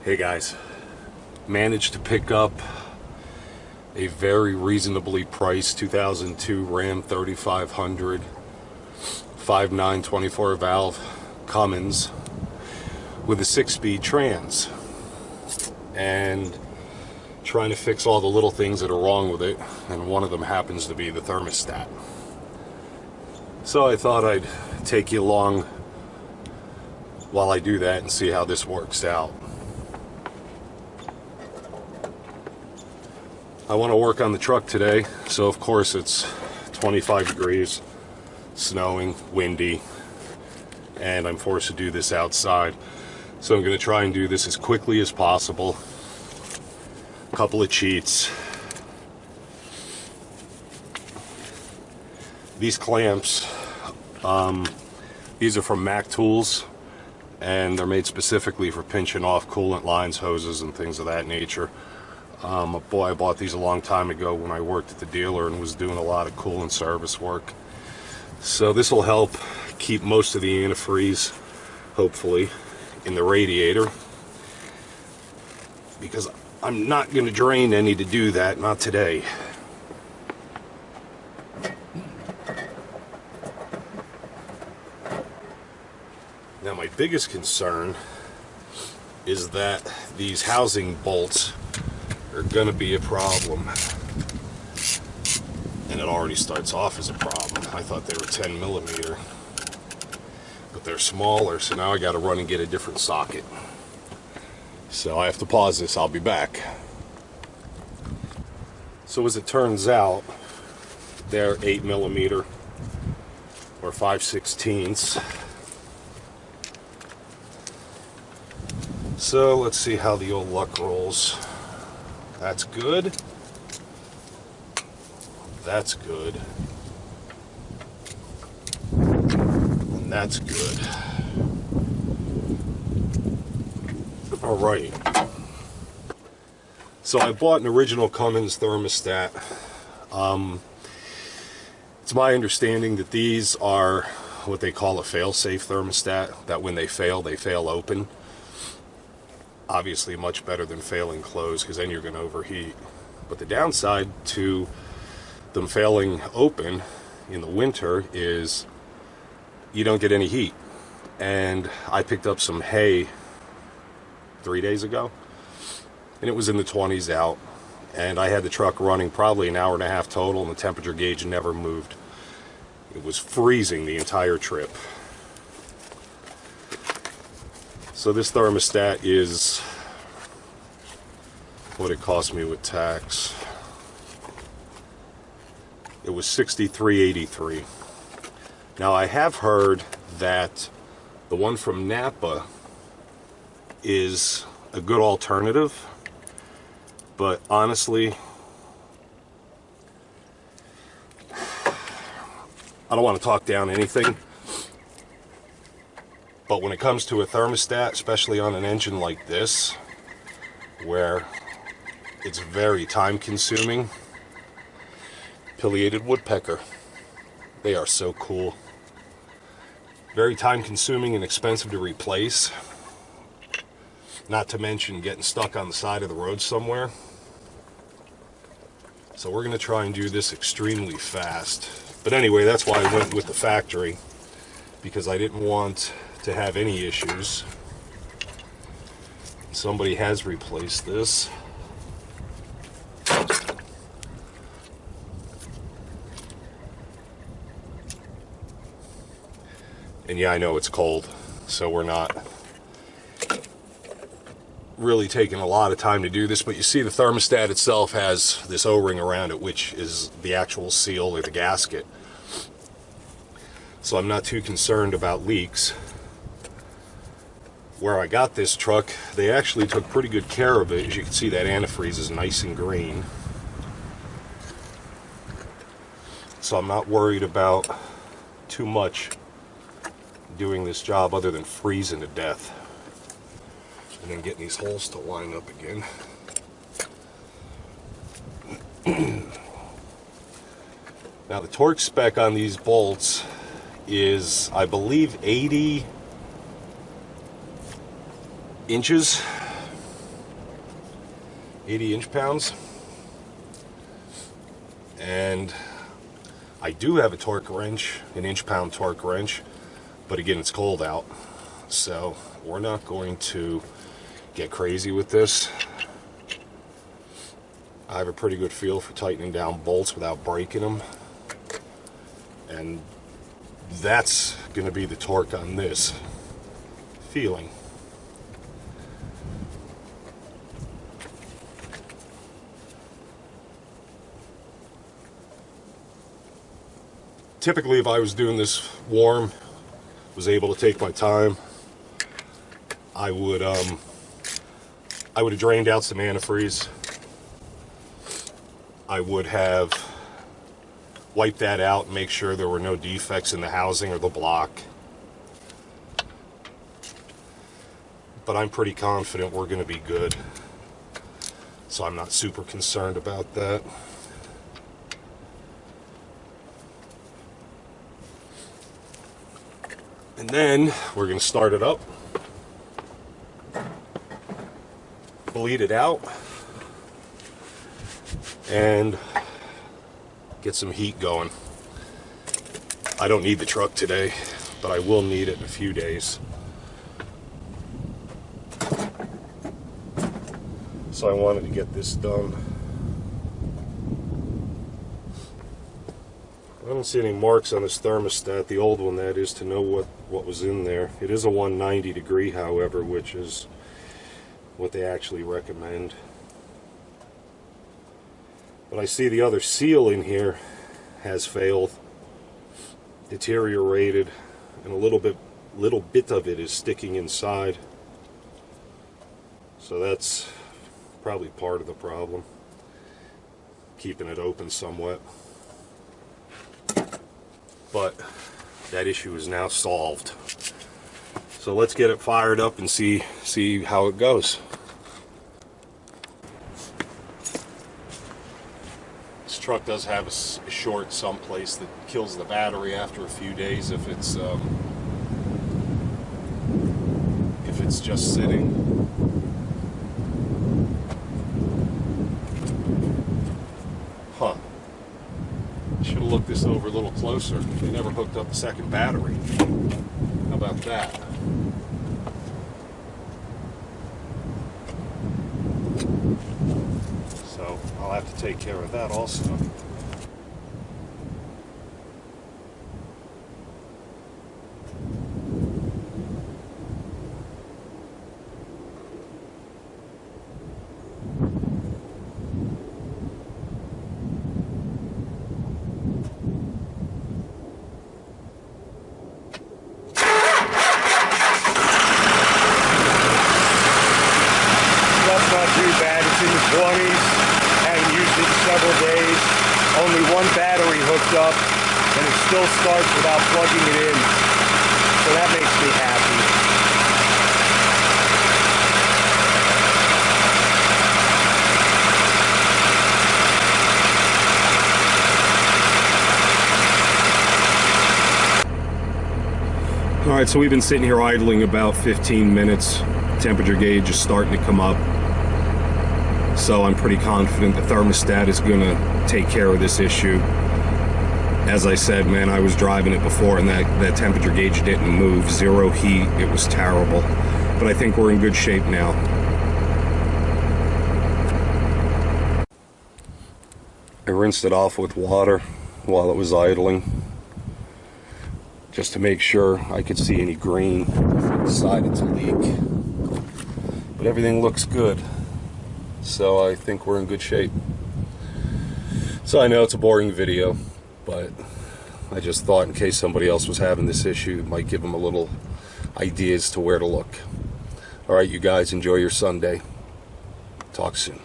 Hey guys, managed to pick up a very reasonably priced 2002 Ram 3500 5.9 24 valve Cummins with a 6-speed trans, and trying to fix all the little things that are wrong with it, and one of them happens to be the thermostat. So I thought I'd take you along while I do that and see how this works out. I want to work on the truck today, so of course it's 25 degrees, snowing, windy, and I'm forced to do this outside. So I'm going to try and do this as quickly as possible. A couple of cheats. These clamps, these are from Mac Tools, and they're made specifically for pinching off coolant lines, hoses, and things of that nature. Boy, I bought these a long time ago when I worked at the dealer and was doing a lot of coolant service work. So this will help keep most of the antifreeze, hopefully, in the radiator, because I'm not going to drain any to do that, not today. Now my biggest concern is that these housing bolts are going to be a problem, and it already starts off as a problem. I thought they were 10 millimeter, but they're smaller, so now I got to run and get a different socket. So I have to pause this. I'll be back. So as it turns out, they're 8 millimeter or 5/16. So let's see how the old luck rolls. That's good. That's good. And that's good. All right. So I bought an original Cummins thermostat. It's my understanding that these are what they call a fail-safe thermostat, that when they fail open. Obviously much better than failing closed, because then you're going to overheat. But the downside to them failing open in the winter is you don't get any heat. And I picked up some hay 3 days ago, and it was in the 20s out, and I had the truck running probably an hour and a half total, and the temperature gauge never moved. It was freezing the entire trip. So this thermostat is what it cost me with tax. It was $63.83. Now I have heard that the one from Napa is a good alternative, but honestly, I don't want to talk down anything. But when it comes to a thermostat, especially on an engine like this, where it's very time consuming, pileated woodpecker, they are so cool. Very time consuming and expensive to replace. Not to mention getting stuck on the side of the road somewhere. So we're going to try and do this extremely fast. But anyway, that's why I went with the factory, because I didn't want to have any issues. Somebody has replaced this. And yeah, I know it's cold, so we're not really taking a lot of time to do this, but you see the thermostat itself has this O-ring around it, which is the actual seal or the gasket. So I'm not too concerned about leaks. Where I got this truck, they actually took pretty good care of it. As you can see, that antifreeze is nice and green. So I'm not worried about too much doing this job other than freezing to death. And then getting these holes to line up again. Now the torque spec on these bolts is, I believe, 80 inches. 80 inch-pounds. And I do have a torque wrench, an inch-pound torque wrench, but again, it's cold out, so we're not going to get crazy with this. I have a pretty good feel for tightening down bolts without breaking them, and that's going to be the torque on this feeling. Typically, if I was doing this warm, was able to take my time, I would have drained out some antifreeze. I would have wiped that out and make sure there were no defects in the housing or the block. But I'm pretty confident we're going to be good, so I'm not super concerned about that. And then we're going to start it up, bleed it out, and get some heat going. I don't need the truck today, but I will need it in a few days. So I wanted to get this done. I don't see any marks on this thermostat, the old one that is, to know what was in there. It is a 190 degree, however, which is what they actually recommend. But I see the other seal in here has failed, deteriorated, and a little bit of it is sticking inside. So that's probably part of the problem, keeping it open somewhat. But that issue is now solved. So let's get it fired up and see how it goes. This truck does have a short someplace that kills the battery after a few days if it's just sitting. Huh. Should have looked this over a little closer. They never hooked up a second battery. How about that? So I'll have to take care of that also. Not too bad. It's in the 20s. Haven't used it in several days. Only one battery hooked up, and it still starts without plugging it in. So that makes me happy. All right, so we've been sitting here idling about 15 minutes. Temperature gauge is starting to come up. So I'm pretty confident the thermostat is going to take care of this issue. As I said, man, I was driving it before and that temperature gauge didn't move. Zero heat. It was terrible. But I think we're in good shape now. I rinsed it off with water while it was idling, just to make sure I could see any green if it decided to leak. But everything looks good. So I think we're in good shape. So I know it's a boring video, but I just thought in case somebody else was having this issue, it might give them a little ideas to where to look. All right, you guys, enjoy your Sunday. Talk soon.